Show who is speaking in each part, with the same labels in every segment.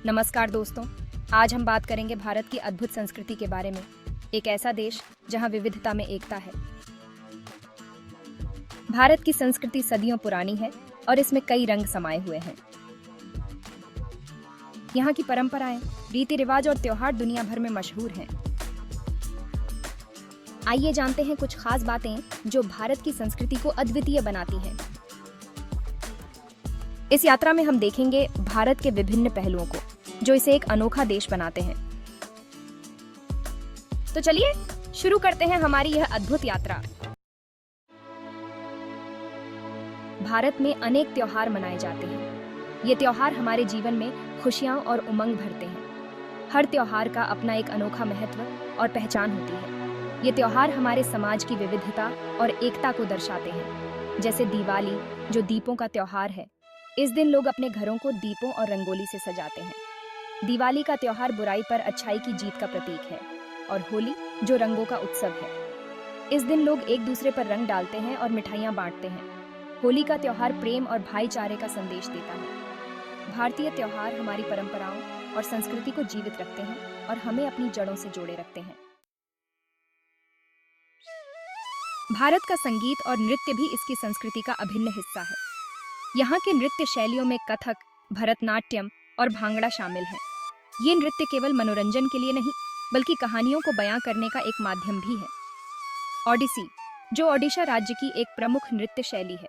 Speaker 1: नमस्कार दोस्तों, आज हम बात करेंगे भारत की अद्भुत संस्कृति के बारे में। एक ऐसा देश जहां विविधता में एकता है। भारत की संस्कृति सदियों पुरानी है और इसमें कई रंग समाये हुए हैं। यहाँ की परंपराएं, रीति रिवाज और त्योहार दुनिया भर में मशहूर हैं। आइए जानते हैं कुछ खास बातें जो भारत की संस्कृति को अद्वितीय बनाती हैं। इस यात्रा में हम देखेंगे भारत के विभिन्न पहलुओं को जो इसे एक अनोखा देश बनाते हैं। तो चलिए शुरू करते हैं हमारी यह अद्भुत यात्रा। भारत में अनेक त्योहार मनाए जाते हैं। ये त्योहार हमारे जीवन में खुशियां और उमंग भरते हैं। हर त्योहार का अपना एक अनोखा महत्व और पहचान होती है। ये त्योहार हमारे समाज की विविधता और एकता को दर्शाते हैं। जैसे दिवाली, जो दीपों का त्योहार है। इस दिन लोग अपने घरों को दीपों और रंगोली से सजाते हैं। दिवाली का त्योहार बुराई पर अच्छाई की जीत का प्रतीक है। और होली, जो रंगों का उत्सव है। इस दिन लोग एक दूसरे पर रंग डालते हैं और मिठाइयां बांटते हैं। होली का त्योहार प्रेम और भाईचारे का संदेश देता है। भारतीय त्योहार हमारी परंपराओं और संस्कृति को जीवित रखते हैं और हमें अपनी जड़ों से जोड़े रखते हैं। भारत का संगीत और नृत्य भी इसकी संस्कृति का अभिन्न हिस्सा है। यहाँ के नृत्य शैलियों में कथक, भरतनाट्यम और भांगड़ा शामिल हैं। ये नृत्य केवल मनोरंजन के लिए नहीं, बल्कि कहानियों को बयां करने का एक माध्यम भी है। ओडिसी, जो ओडिशा राज्य की एक प्रमुख नृत्य शैली है।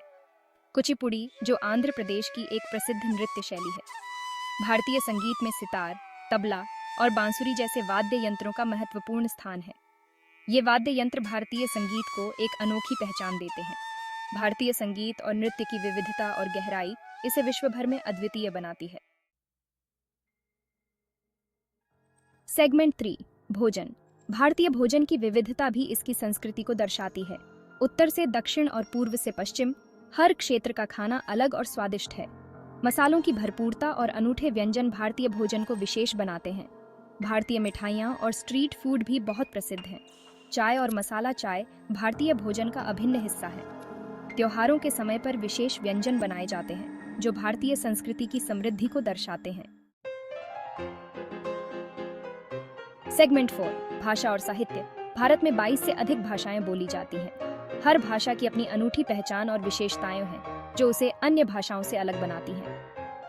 Speaker 1: कुचिपुड़ी, जो आंध्र प्रदेश की एक प्रसिद्ध नृत्य शैली है। भारतीय संगीत में सितार, तबला और बांसुरी जैसे वाद्य यंत्रों का महत्वपूर्ण स्थान है। ये वाद्य यंत्र भारतीय संगीत को एक अनोखी पहचान देते हैं। भारतीय संगीत और नृत्य की विविधता और गहराई इसे विश्व भर में अद्वितीय बनाती है। सेगमेंट 3, भोजन। भारतीय भोजन की विविधता भी इसकी संस्कृति को दर्शाती है। उत्तर से दक्षिण और पूर्व से पश्चिम, हर क्षेत्र का खाना अलग और स्वादिष्ट है। मसालों की भरपूरता और अनूठे व्यंजन भारतीय भोजन को विशेष बनाते हैं। भारतीय मिठाइयाँ और स्ट्रीट फूड भी बहुत प्रसिद्ध हैं। चाय और मसाला चाय भारतीय भोजन का अभिन्न हिस्सा है। त्योहारों के समय पर विशेष व्यंजन बनाए जाते हैं, जो भारतीय संस्कृति की समृद्धि को दर्शाते हैं। सेगमेंट 4, भाषा और साहित्य। भारत में 22 से अधिक भाषाएं बोली जाती हैं। हर भाषा की अपनी अनूठी पहचान और विशेषताएं हैं, जो उसे अन्य भाषाओं से अलग बनाती हैं।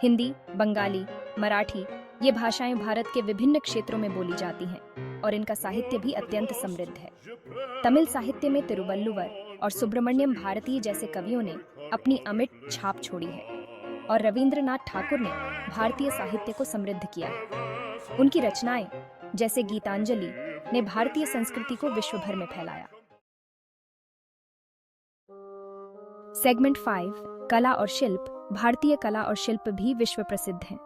Speaker 1: हिंदी, बंगाली, मराठी, ये भाषाएं भारत के विभिन्न क्षेत्रों में बोली जाती हैं और इनका साहित्य भी अत्यंत समृद्ध है। तमिल साहित्य में तिरुवल्लुवर और सुब्रमण्यम भारती जैसे कवियों ने अपनी अमिट छाप छोड़ी है और रविंद्रनाथ ठाकुर ने भारतीय साहित्य को समृद्ध किया है। उनकी रचनाएं जैसे गीतांजलि ने भारतीय संस्कृति को विश्व भर में फैलाया। सेगमेंट 5, कला और शिल्प। भारतीय कला और शिल्प भी विश्व प्रसिद्ध हैं।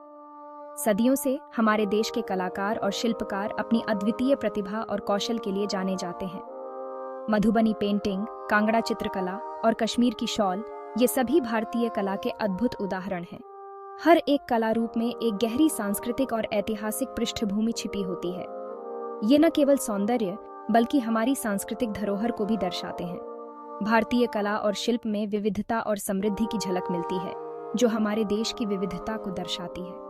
Speaker 1: सदियों से हमारे देश के कलाकार और शिल्पकार अपनी अद्वितीय प्रतिभा और कौशल के लिए जाने जाते हैं। मधुबनी पेंटिंग, कांगड़ा चित्रकला और कश्मीर की शॉल, ये सभी भारतीय कला के अद्भुत उदाहरण हैं। हर एक कला रूप में एक गहरी सांस्कृतिक और ऐतिहासिक पृष्ठभूमि छिपी होती है। ये न केवल सौंदर्य बल्कि हमारी सांस्कृतिक धरोहर को भी दर्शाते हैं। भारतीय कला और शिल्प में विविधता और समृद्धि की झलक मिलती है, जो हमारे देश की विविधता को दर्शाती है।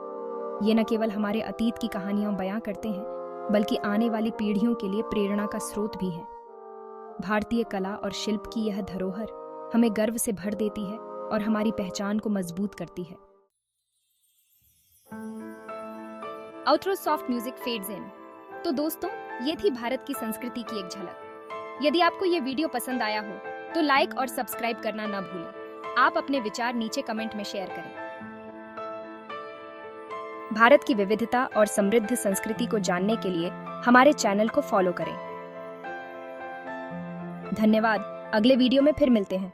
Speaker 1: ये न केवल हमारे अतीत की कहानियां बयां करते हैं, बल्कि आने वाली पीढ़ियों के लिए प्रेरणा का स्रोत भी है। भारतीय कला और शिल्प की यह धरोहर हमें गर्व से भर देती है और हमारी पहचान को मजबूत करती है। आउटरो सॉफ्ट म्यूजिक फेड्स इन। तो दोस्तों, ये थी भारत की संस्कृति की एक झलक। यदि आपको ये वीडियो पसंद आया हो तो लाइक और सब्सक्राइब करना न भूलें। आप अपने विचार नीचे कमेंट में शेयर करें। भारत की विविधता और समृद्ध संस्कृति को जानने के लिए हमारे चैनल को फॉलो करें। धन्यवाद। अगले वीडियो में फिर मिलते हैं।